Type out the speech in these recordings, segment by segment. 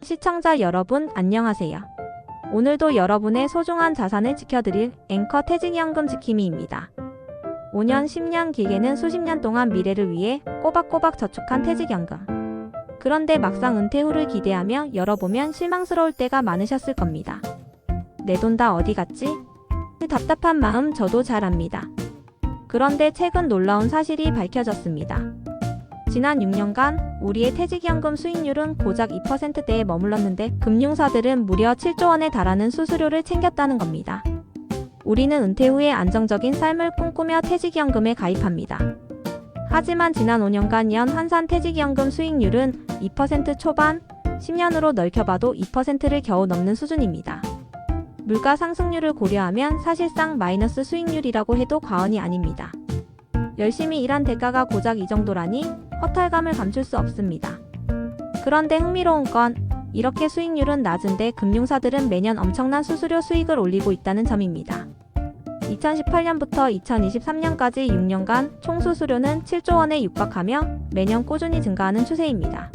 시청자 여러분 안녕하세요. 오늘도 여러분의 소중한 자산을 지켜드릴 앵커 퇴직연금 지킴이입니다. 5년, 10년, 길게는 수십 년 동안 미래를 위해 꼬박꼬박 저축한 퇴직연금. 그런데 막상 은퇴 후를 기대하며 열어보면 실망스러울 때가 많으셨을 겁니다. 내 돈 다 어디 갔지? 답답한 마음 저도 잘 압니다. 그런데 최근 놀라운 사실이 밝혀졌습니다. 지난 6년간 우리의 퇴직연금 수익률은 고작 2%대에 머물렀는데 금융사들은 무려 7조 원에 달하는 수수료를 챙겼다는 겁니다. 우리는 은퇴 후에 안정적인 삶을 꿈꾸며 퇴직연금에 가입합니다. 하지만 지난 5년간 연 환산 퇴직연금 수익률은 2% 초반, 10년으로 넓혀봐도 2%를 겨우 넘는 수준입니다. 물가 상승률을 고려하면 사실상 마이너스 수익률이라고 해도 과언이 아닙니다. 열심히 일한 대가가 고작 이 정도라니 허탈감을 감출 수 없습니다. 그런데 흥미로운 건 이렇게 수익률은 낮은데 금융사들은 매년 엄청난 수수료 수익을 올리고 있다는 점입니다. 2018년부터 2023년까지 6년간 총 수수료는 7조 원에 육박하며 매년 꾸준히 증가하는 추세입니다.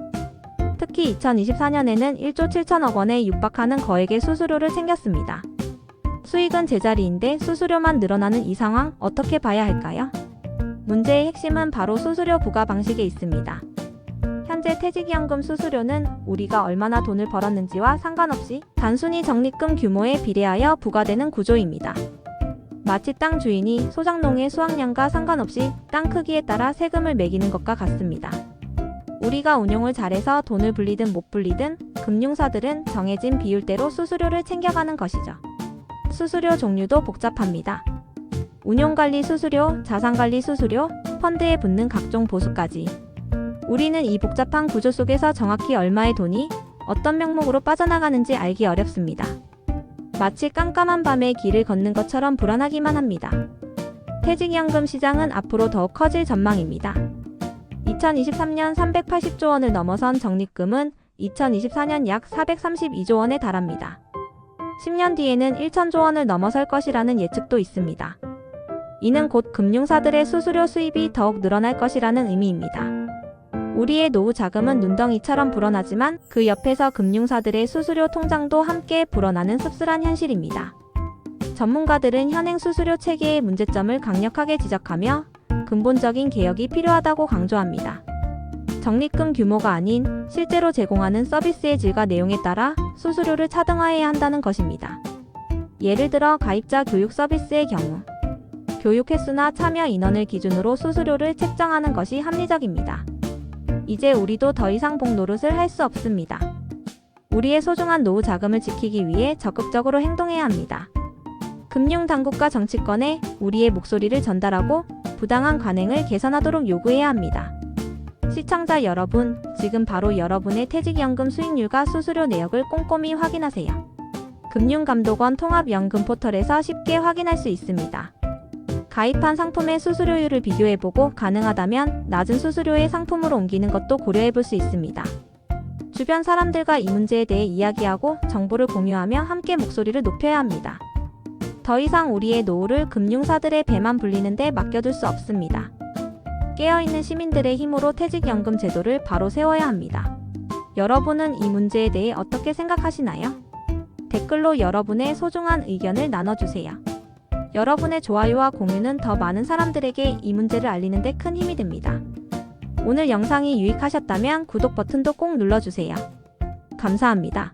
특히 2024년에는 1조 7천억 원에 육박하는 거액의 수수료를 챙겼습니다. 수익은 제자리인데 수수료만 늘어나는 이 상황 어떻게 봐야 할까요? 문제의 핵심은 바로 수수료 부과 방식에 있습니다. 현재 퇴직연금 수수료는 우리가 얼마나 돈을 벌었는지와 상관없이 단순히 적립금 규모에 비례하여 부과되는 구조입니다. 마치 땅 주인이 소작농의 수확량과 상관없이 땅 크기에 따라 세금을 매기는 것과 같습니다. 우리가 운용을 잘해서 돈을 불리든 못 불리든 금융사들은 정해진 비율대로 수수료를 챙겨가는 것이죠. 수수료 종류도 복잡합니다. 운용관리 수수료, 자산관리 수수료, 펀드에 붙는 각종 보수까지. 우리는 이 복잡한 구조 속에서 정확히 얼마의 돈이 어떤 명목으로 빠져나가는지 알기 어렵습니다. 마치 깜깜한 밤에 길을 걷는 것처럼 불안하기만 합니다. 퇴직연금 시장은 앞으로 더욱 커질 전망입니다. 2023년 380조 원을 넘어선 적립금은 2024년 약 432조 원에 달합니다. 10년 뒤에는 1천조 원을 넘어설 것이라는 예측도 있습니다. 이는 곧 금융사들의 수수료 수입이 더욱 늘어날 것이라는 의미입니다. 우리의 노후 자금은 눈덩이처럼 불어나지만 그 옆에서 금융사들의 수수료 통장도 함께 불어나는 씁쓸한 현실입니다. 전문가들은 현행 수수료 체계의 문제점을 강력하게 지적하며 근본적인 개혁이 필요하다고 강조합니다. 적립금 규모가 아닌 실제로 제공하는 서비스의 질과 내용에 따라 수수료를 차등화해야 한다는 것입니다. 예를 들어 가입자 교육 서비스의 경우 교육 횟수나 참여 인원을 기준으로 수수료를 책정하는 것이 합리적입니다. 이제 우리도 더 이상 복 노릇을 할 수 없습니다. 우리의 소중한 노후 자금을 지키기 위해 적극적으로 행동해야 합니다. 금융당국과 정치권에 우리의 목소리를 전달하고 부당한 관행을 개선하도록 요구해야 합니다. 시청자 여러분, 지금 바로 여러분의 퇴직연금 수익률과 수수료 내역을 꼼꼼히 확인하세요. 금융감독원 통합연금 포털에서 쉽게 확인할 수 있습니다. 가입한 상품의 수수료율을 비교해보고 가능하다면 낮은 수수료의 상품으로 옮기는 것도 고려해볼 수 있습니다. 주변 사람들과 이 문제에 대해 이야기하고 정보를 공유하며 함께 목소리를 높여야 합니다. 더 이상 우리의 노후를 금융사들의 배만 불리는 데 맡겨둘 수 없습니다. 깨어있는 시민들의 힘으로 퇴직연금 제도를 바로 세워야 합니다. 여러분은 이 문제에 대해 어떻게 생각하시나요? 댓글로 여러분의 소중한 의견을 나눠주세요. 여러분의 좋아요와 공유는 더 많은 사람들에게 이 문제를 알리는 데 큰 힘이 됩니다. 오늘 영상이 유익하셨다면 구독 버튼도 꼭 눌러주세요. 감사합니다.